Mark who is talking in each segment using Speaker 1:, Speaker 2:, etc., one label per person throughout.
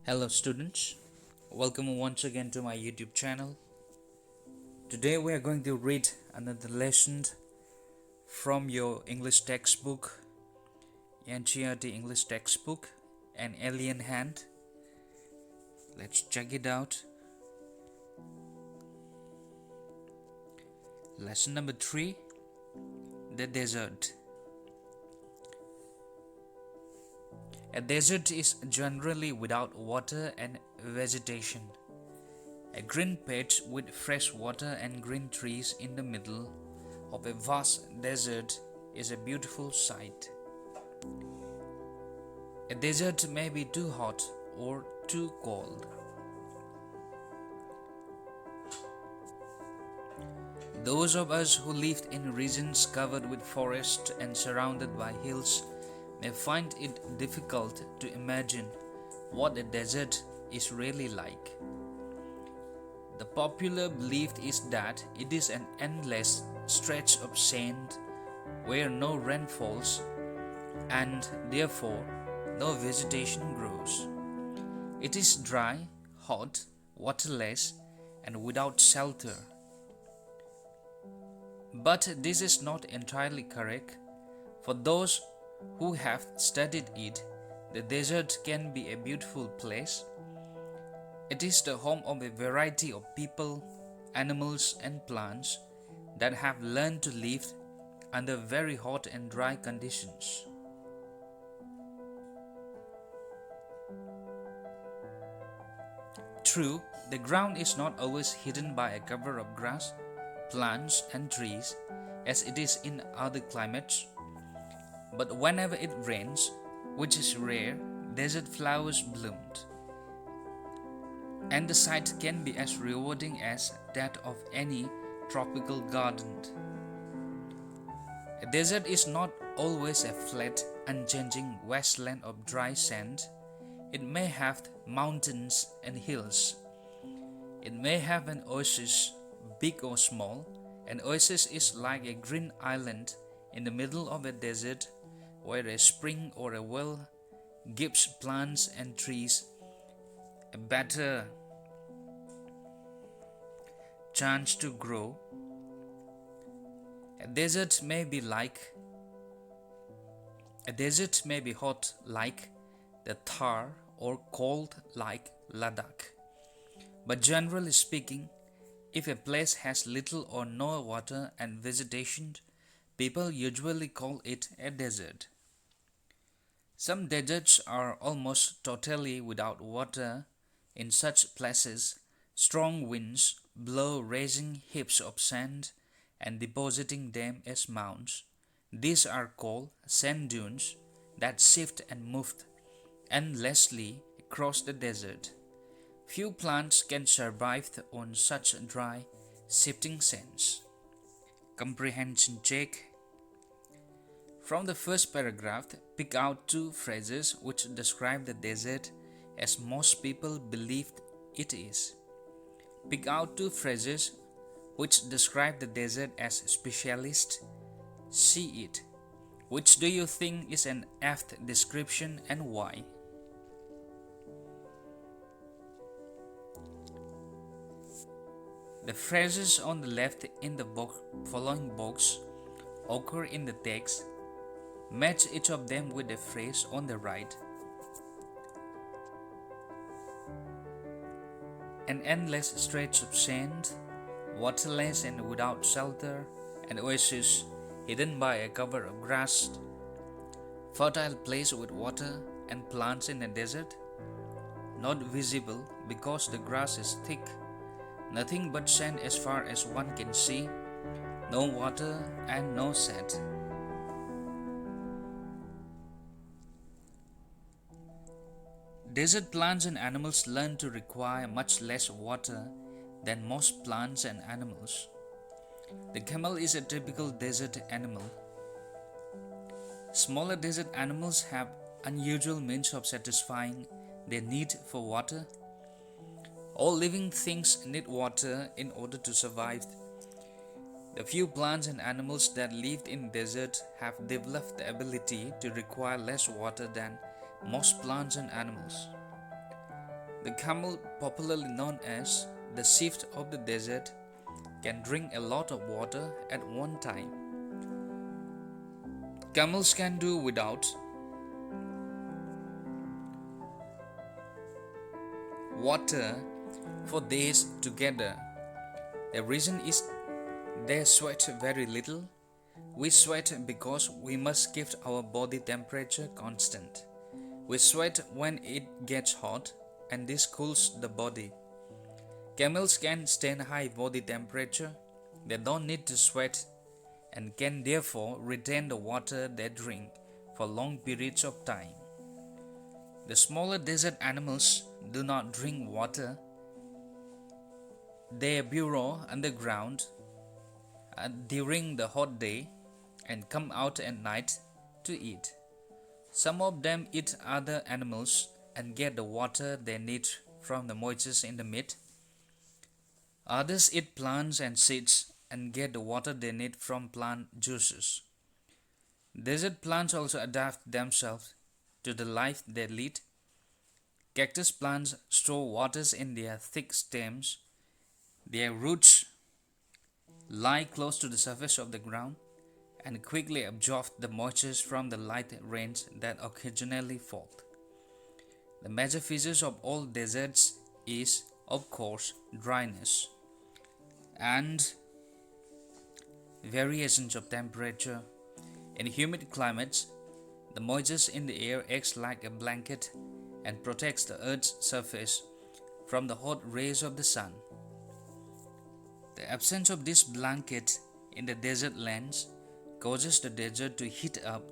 Speaker 1: Hello students, welcome once again to my YouTube channel. Today we are going to read another lesson from your English textbook, NCERT English textbook, An Alien Hand. Let's check it out. Lesson number 3, The Desert. A desert is generally without water and vegetation. A green patch with fresh water and green trees in the middle of a vast desert is a beautiful sight. A desert may be too hot or too cold. Those of us who lived in regions covered with forest and surrounded by hills may find it difficult to imagine what a desert is really like. The popular belief is that it is an endless stretch of sand where no rain falls and therefore no vegetation grows. It is dry, hot, waterless, and without shelter. But this is not entirely correct. For those who have studied it, the desert can be a beautiful place. It is the home of a variety of people, animals, and plants that have learned to live under very hot and dry conditions. True, the ground is not always hidden by a cover of grass, plants, and trees as it is in other climates. But whenever it rains, which is rare, desert flowers bloomed. And the sight can be as rewarding as that of any tropical garden. A desert is not always a flat, unchanging wasteland of dry sand. It may have mountains and hills. It may have an oasis, big or small. An oasis is like a green island in the middle of a desert where a spring or a well gives plants and trees a better chance to grow. A desert may be hot like the Thar or cold like Ladakh. But generally speaking, if a place has little or no water and vegetation, people usually call it a desert. Some deserts are almost totally without water. In such places, strong winds blow raising heaps of sand and depositing them as mounds. These are called sand dunes that shift and move endlessly across the desert. Few plants can survive on such dry, shifting sands. Comprehension check. From the first paragraph, pick out two phrases which describe the desert as most people believe it is. Pick out two phrases which describe the desert as specialists see it. Which do you think is an apt description and why? The phrases on the left in the following box occur in the text. Match each of them with the phrase on the right. An endless stretch of sand, waterless and without shelter, an oasis hidden by a cover of grass, fertile place with water and plants in a desert, not visible because the grass is thick, nothing but sand as far as one can see, no water and no shade. Desert plants and animals learn to require much less water than most plants and animals. The camel is a typical desert animal. Smaller desert animals have unusual means of satisfying their need for water. All living things need water in order to survive. The few plants and animals that lived in desert have developed the ability to require less water than most plants and animals. The camel, popularly known as the shift of the desert, can drink a lot of water at one time. Camels can do without water for days together. The reason is they sweat very little. We sweat because we must keep our body temperature constant. We sweat when it gets hot, and this cools the body. Camels can stand high body temperature. They don't need to sweat and can therefore retain the water they drink for long periods of time. The smaller desert animals do not drink water. They burrow underground during the hot day and come out at night to eat. Some of them eat other animals and get the water they need from the moisture in the meat. Others eat plants and seeds and get the water they need from plant juices. Desert plants also adapt themselves to the life they lead. Cactus plants store water in their thick stems. Their roots lie close to the surface of the ground and quickly absorb the moisture from the light rains that occasionally fall. The major features of all deserts is, of course, dryness and variations of temperature. In humid climates, the moisture in the air acts like a blanket and protects the Earth's surface from the hot rays of the sun. The absence of this blanket in the desert lands causes the desert to heat up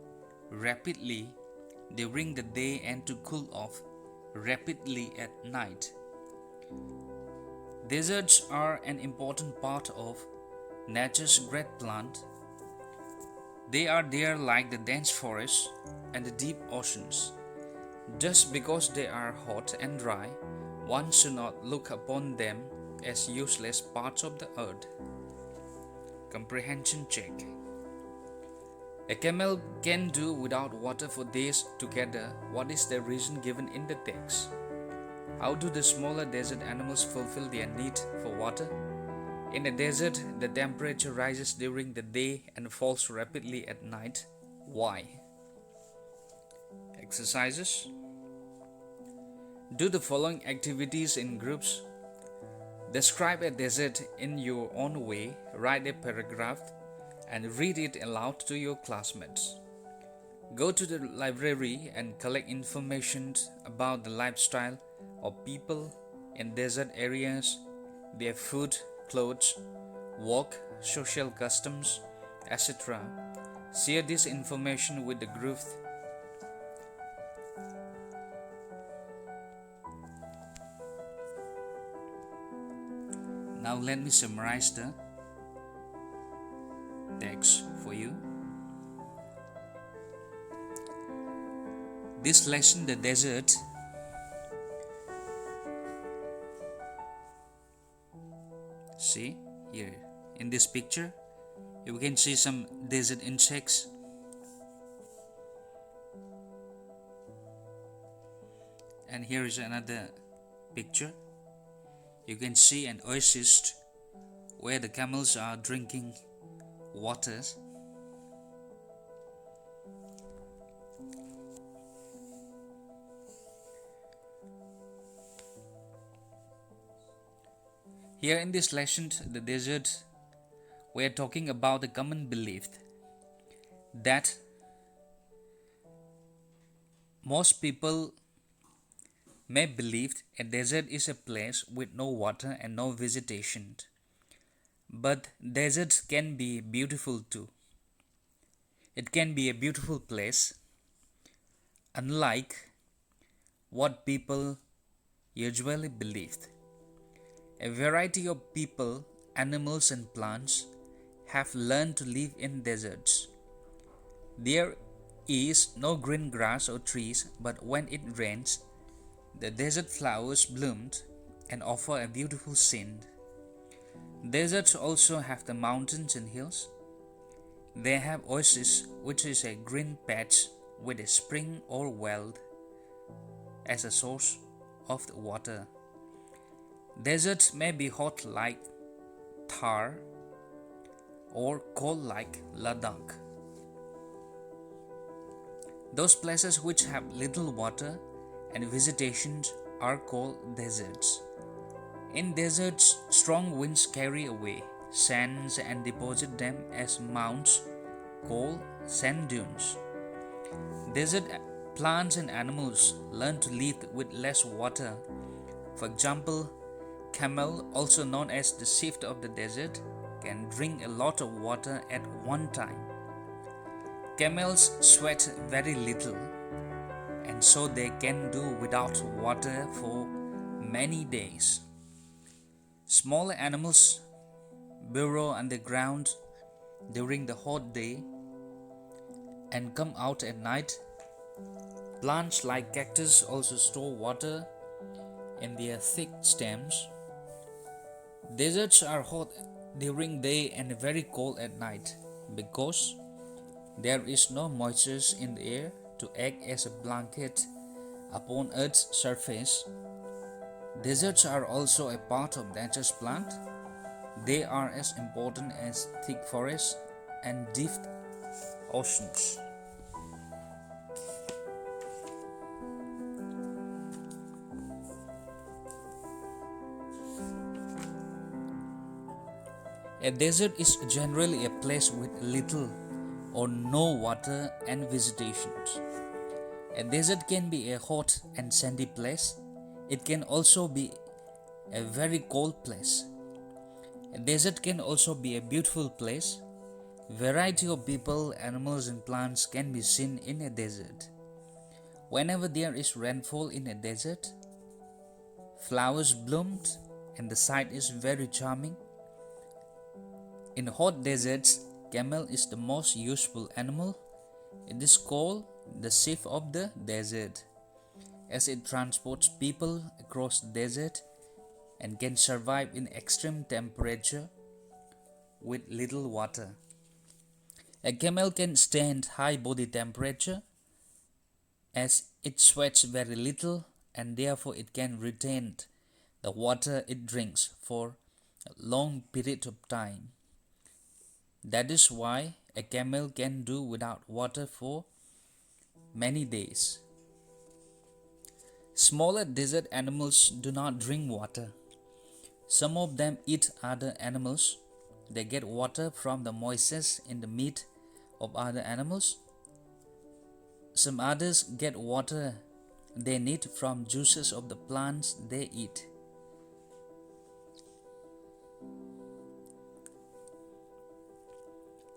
Speaker 1: rapidly during the day and to cool off rapidly at night. Deserts are an important part of nature's great plant. They are there like the dense forests and the deep oceans. Just because they are hot and dry, one should not look upon them as useless parts of the earth. Comprehension check. A camel can do without water for days together. What is the reason given in the text? How do the smaller desert animals fulfill their need for water? In the desert, the temperature rises during the day and falls rapidly at night. Why? Exercises. Do the following activities in groups. Describe a desert in your own way. Write a paragraph and read it aloud to your classmates. Go to the library and collect information about the lifestyle of people in desert areas, their food, clothes, work, social customs, etc. Share this information with the group. Now let me summarize the text for you. This lesson, the desert, see here in this picture, you can see some desert insects. And here is another picture. You can see an oasis where the camels are drinking water. Here in this lesson, the desert, we are talking about the common belief that most people may believe a desert is a place with no water and no vegetation. But deserts can be beautiful too. It can be a beautiful place, unlike what people usually believe. A variety of people, animals and plants have learned to live in deserts. There is no green grass or trees, but when it rains, the desert flowers bloomed and offer a beautiful scene. Deserts also have the mountains and hills. They have oases, which is a green patch with a spring or well as a source of the water. Deserts may be hot like Thar or cold like Ladakh. Those places which have little water and vegetation are called deserts. In deserts, strong winds carry away sands and deposit them as mounds called sand dunes. Desert plants and animals learn to live with less water. For example, camel, also known as the shift of the desert, can drink a lot of water at one time. Camels sweat very little, and so they can do without water for many days. Smaller animals burrow underground during the hot day and come out at night. Plants like cactus also store water in their thick stems. Deserts are hot during day and very cold at night because there is no moisture in the air to act as a blanket upon Earth's surface. Deserts are also a part of nature's plant. They are as important as thick forests and deep oceans. A desert is generally a place with little or no water and vegetation. A desert can be a hot and sandy place. It can also be a very cold place. A desert can also be a beautiful place. Variety of people, animals and plants can be seen in a desert. Whenever there is rainfall in a desert, flowers bloomed and the sight is very charming. In hot deserts, camel is the most useful animal. It is called the sheep of the desert, as it transports people across the desert and can survive in extreme temperature with little water. A camel can stand high body temperature as it sweats very little and therefore it can retain the water it drinks for a long period of time. That is why a camel can do without water for many days. Smaller desert animals do not drink water. Some of them eat other animals. They get water from the moisture in the meat of other animals. Some others get water they need from juices of the plants they eat.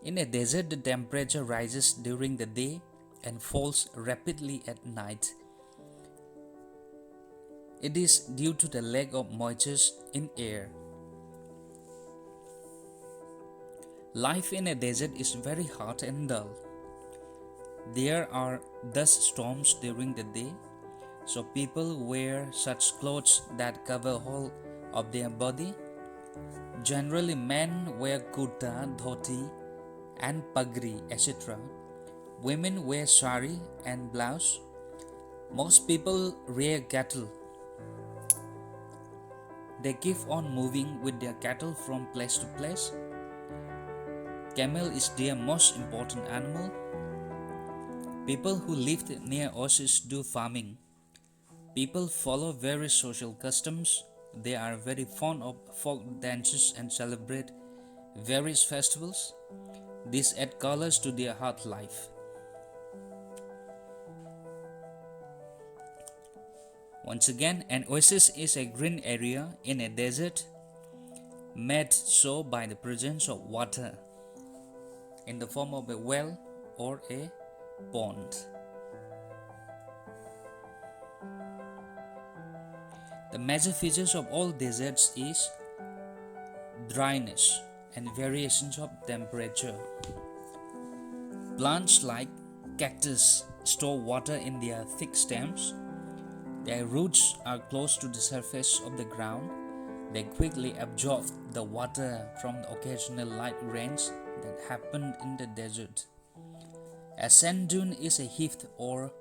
Speaker 1: In a desert, the temperature rises during the day and falls rapidly at night. It is due to the lack of moisture in air. Life in a desert is very hot and dull. There are dust storms during the day, so people wear such clothes that cover whole of their body. Generally, men wear kurta, dhoti, and pagri, etc. Women wear sari and blouse. Most people rear cattle. They keep on moving with their cattle from place to place. Camel is their most important animal. People who live near oases do farming. People follow various social customs. They are very fond of folk dances and celebrate various festivals. These add colors to their hard life. Once again, an oasis is a green area in a desert made so by the presence of water in the form of a well or a pond. The major features of all deserts is dryness and variations of temperature. Plants like cactus store water in their thick stems. Their roots are close to the surface of the ground. They quickly absorb the water from the occasional light rains that happen in the desert. A sand dune is a heap or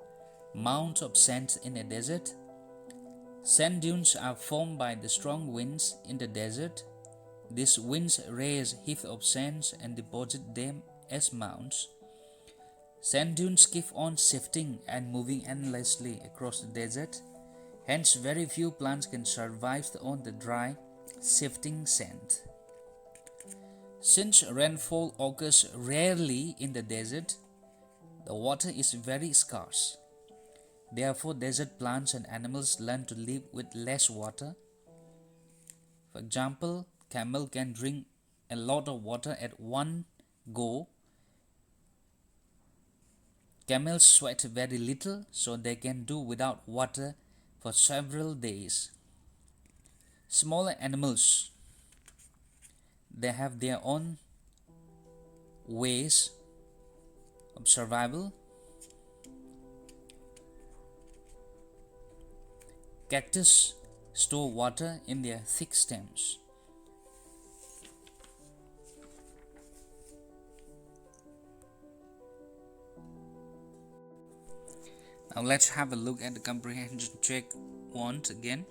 Speaker 1: mound of sand in a desert. Sand dunes are formed by the strong winds in the desert. These winds raise heaps of sands and deposit them as mounds. Sand dunes keep on shifting and moving endlessly across the desert. Hence, very few plants can survive on the dry, shifting sand. Since rainfall occurs rarely in the desert, the water is very scarce. Therefore, desert plants and animals learn to live with less water. For example, camel can drink a lot of water at one go. Camels sweat very little, so they can do without water for several days. Smaller animals, they have their own ways of survival. Cactus store water in their thick stems. Now let's have a look at the comprehension check once again.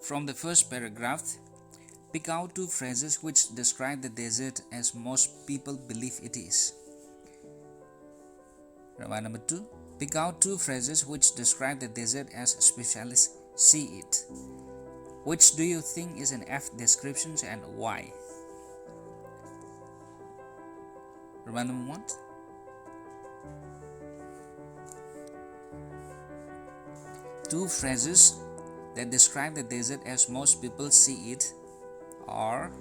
Speaker 1: From the first paragraph, pick out two phrases which describe the desert as most people believe it is. Reminder number 2. Pick out two phrases which describe the desert as specialists see it. Which do you think is an F description and why? Reminder number 1. Two phrases that describe the desert as most people see it are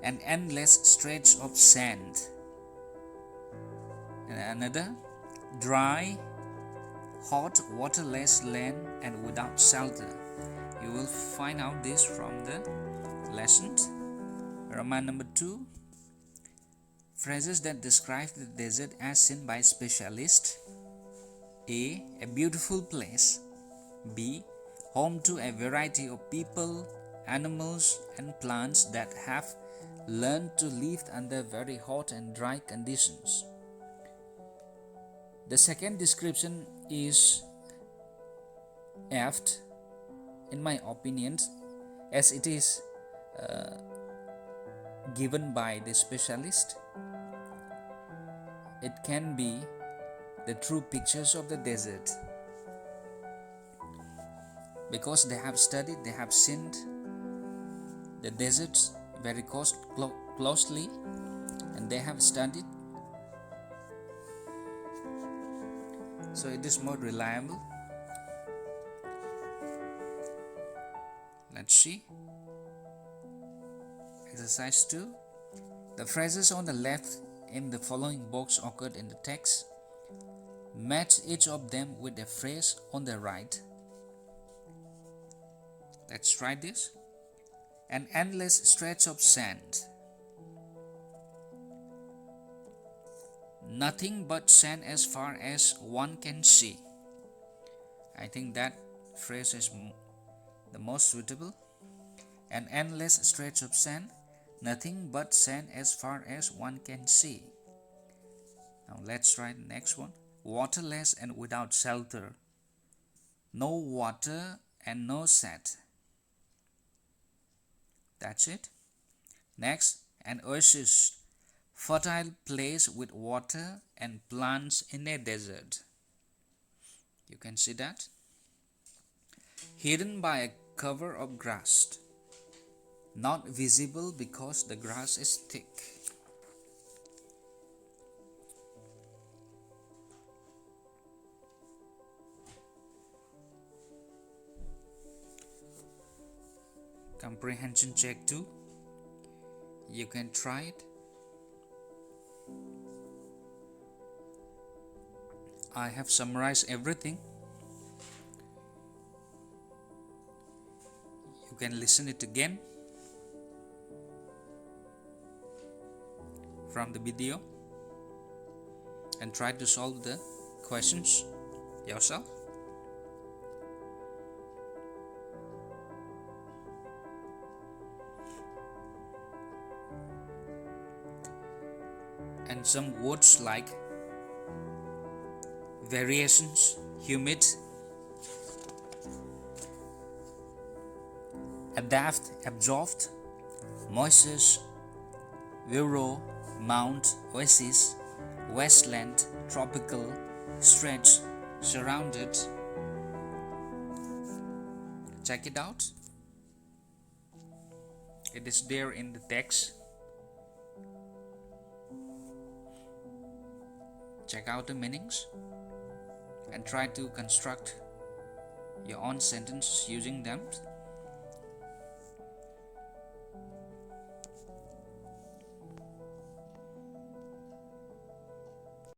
Speaker 1: an endless stretch of sand, and another dry, hot, waterless land and without shelter. You will find out this from the lesson. Reminder number 2. Phrases that describe the desert as seen by specialists. A beautiful place. B, home to a variety of people, animals, and plants that have learned to live under very hot and dry conditions. The second description is apt, in my opinion, as it is given by the specialist. It can be the true pictures of the desert, because they have studied, they have seen the deserts very closely, and they have studied, so it is more reliable. Let's see. Exercise 2. The phrases on the left in the following box occurred in the text. Match each of them with a phrase on the right. Let's try this. An endless stretch of sand. Nothing but sand as far as one can see. I think that phrase is the most suitable. An endless stretch of sand. Nothing but sand as far as one can see. Now let's try the next one. Waterless and without shelter. No water and no set. That's it. Next, an oasis, fertile place with water and plants in a desert. You can see that. Hidden by a cover of grass. Not visible because the grass is thick. Comprehension check 2. You can try it. I have summarized everything. You can listen it again from the video and try to solve the questions yourself. And some words like variations, humid, adapt, absorbed, moisture, Vero, Mount, Oasis, Westland, Tropical, Stretch, Surrounded. Check it out. It is there in the text. Check out the meanings and try to construct your own sentences using them.